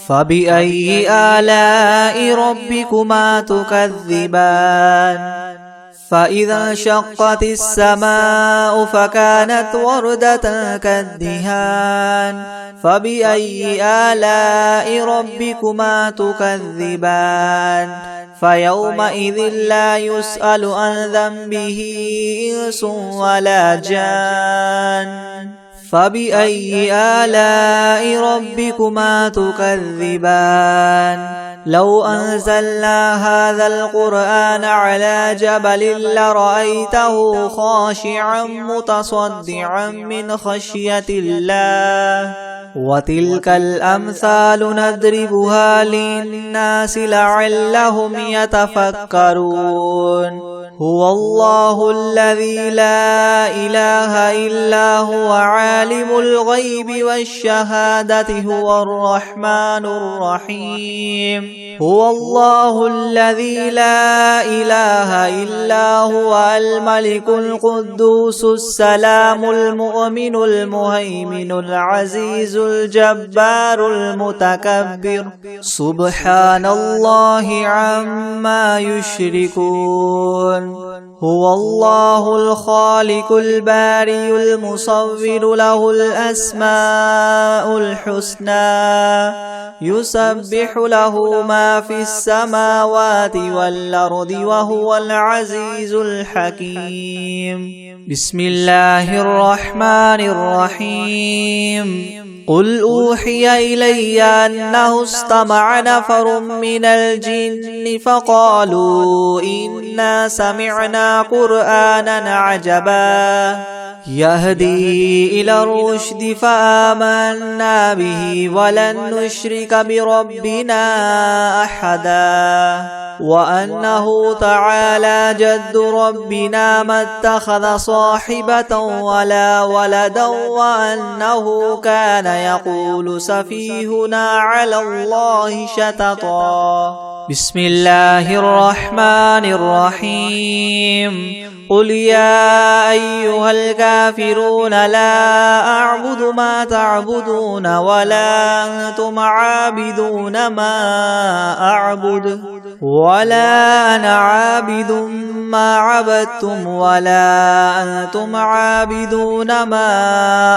فبأي آلاء ربكما تكذبان فإذا انشقت السماء فكانت وردة كالدهان فبأي آلاء ربكما تكذبان فيومئذ لا يسأل عن ذنبه إنس ولا جان فبأي آلاء ربكما تكذبان لو أنزلنا هذا القرآن على جبل لرأيته خاشعا متصدعا من خشية الله وتلك الأمثال نضربها للناس لعلهم يتفكرون هو الله الذي لا إله إلا هو عالم الغيب والشهادة هو الرحمن الرحيم هو الله الذي لا إله إلا هو الملك القدوس السلام المؤمن المهيمن العزيز الجبار المتكبر سبحان الله عما يشركون هو الله الخالق الباري المصور له الأسماء الحسنى يسبح له ما في السماوات والأرض وهو العزيز الحكيم بسم الله الرحمن الرحيم قل أوحي إلي أنه استمع نفر من الجن فقالوا إنا سمعنا قرآنا عجبا يهدي إلى الرشد فآمنا به ولن نشرك بربنا أحدا وأنه تعالى جد ربنا ما اتخذ صاحبة ولا ولدا وأنه كان يقول سفيهنا على الله شططا. بسم الله الرحمن الرحيم. قل يا أيها الكافرون لا أعبد ما تعبدون ولا أنتم عابدون ما أعبد ولا أنا عابد ما عبدتم ولا أنتم عابدون ما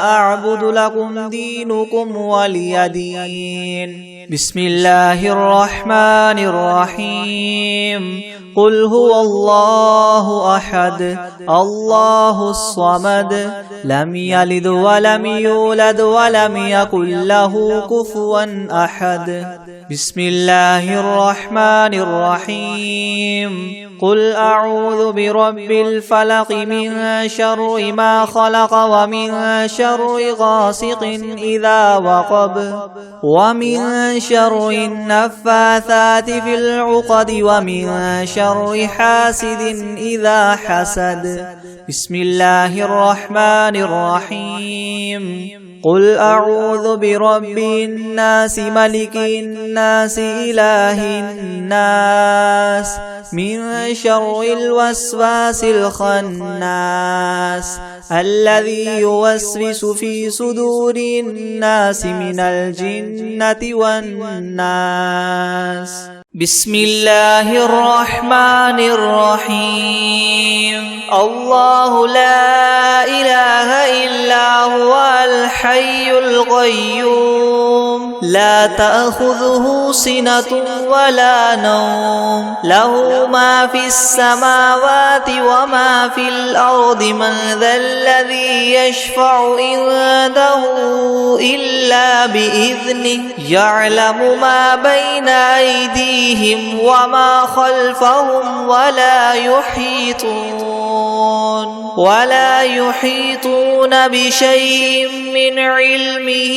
أعبد لكم دينكم ولي دين. بسم الله الرحمن الرحيم. قل هو الله أحد الله الصمد لم يلد ولم يولد ولم يكن له كفوا أحد. بسم الله الرحمن الرحيم. قل أعوذ برب الفلق من شر ما خلق ومن شر غاسق إذا وقب ومن شر النفاثات في العقد ومن شر حاسد إذا حسد. بسم الله الرحمن الرحيم. قل أعوذ برب الناس ملك الناس إله الناس من شر الوسواس الخناس الذي يوسوس في صدور الناس من الجنة والناس. بسم الله الرحمن الرحيم. الله لا إله إلا هو الحي القيوم لا تأخذه سنة ولا نوم له ما في السماوات وما في الأرض من ذا الذي يشفع عنده إلا بإذنه يعلم ما بين أيديهم وما خلفهم ولا يحيطون بشيء من علمه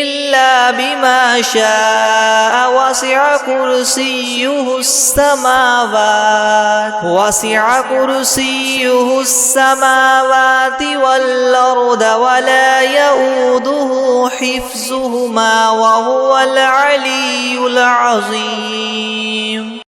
إلا بما شاء وسع كرسيه السماوات والأرض ولا يؤوده حفظهما وهو العلي العظيم.